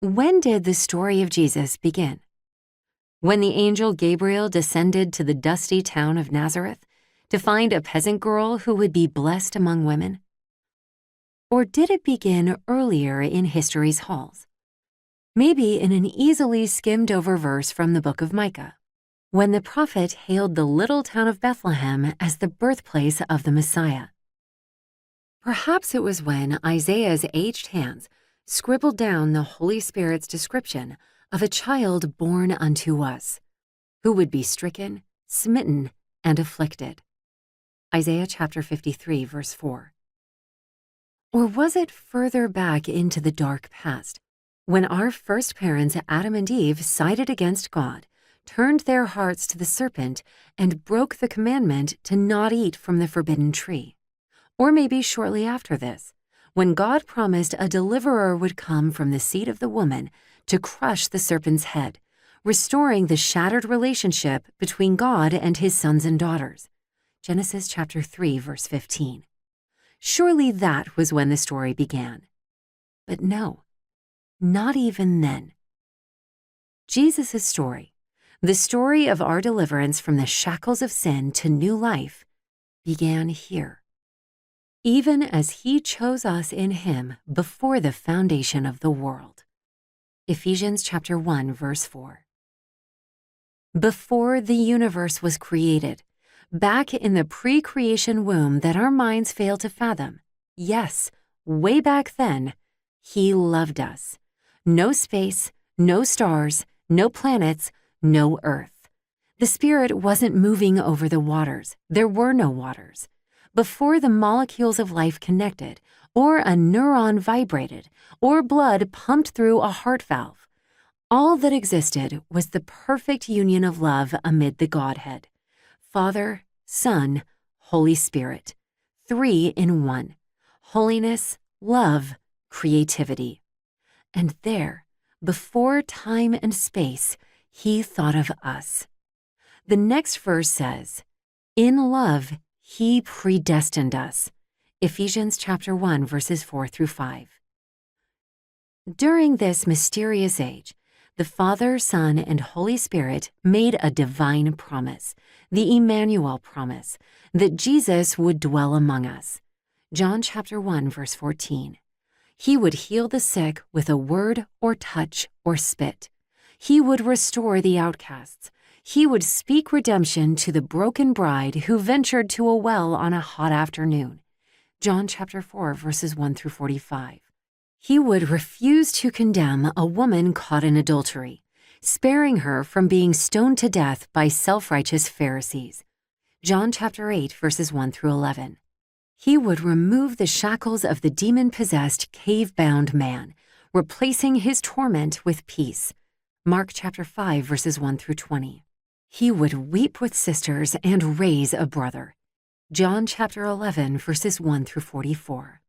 When did the story of Jesus begin? When the angel Gabriel descended to the dusty town of Nazareth to find a peasant girl who would be blessed among women? Or did it begin earlier in history's halls? Maybe in an easily skimmed over verse from the book of Micah, when the prophet hailed the little town of Bethlehem as the birthplace of the Messiah. Perhaps it was when Isaiah's aged hands scribbled down the Holy Spirit's description of a child born unto us, who would be stricken, smitten, and afflicted. Isaiah chapter 53, verse 4. Or was it further back into the dark past, when our first parents, Adam and Eve, sided against God, turned their hearts to the serpent, and broke the commandment to not eat from the forbidden tree? Or maybe shortly after this, when God promised a deliverer would come from the seed of the woman to crush the serpent's head, restoring the shattered relationship between God and his sons and daughters. Genesis chapter 3, verse 15. Surely that was when the story began. But no, not even then. Jesus' story, the story of our deliverance from the shackles of sin to new life, began here, even as he chose us in him before the foundation of the world. Ephesians chapter 1, verse 4. Before the universe was created, back in the pre-creation womb that our minds fail to fathom, yes, way back then, he loved us. No space, no stars, no planets, no earth. The Spirit wasn't moving over the waters. There were no waters. Before the molecules of life connected, or a neuron vibrated, or blood pumped through a heart valve, all that existed was the perfect union of love amid the Godhead. Father, Son, Holy Spirit, 3 in 1. Holiness, love, creativity. And there, before time and space, he thought of us. The next verse says, in love, he predestined us. Ephesians chapter 1, verses 4 through 5. During this mysterious age, the Father, Son, and Holy Spirit made a divine promise, the Immanuel promise, that Jesus would dwell among us. John chapter 1, verse 14. He would heal the sick with a word or touch or spit. He would restore the outcasts. He would speak redemption to the broken bride who ventured to a well on a hot afternoon. John chapter 4, verses 1 through 45. He would refuse to condemn a woman caught in adultery, sparing her from being stoned to death by self-righteous Pharisees. John chapter 8, verses 1 through 11. He would remove the shackles of the demon-possessed, cave-bound man, replacing his torment with peace. Mark chapter 5, verses 1 through 20. He would weep with sisters and raise a brother. John chapter 11, verses 1 through 44.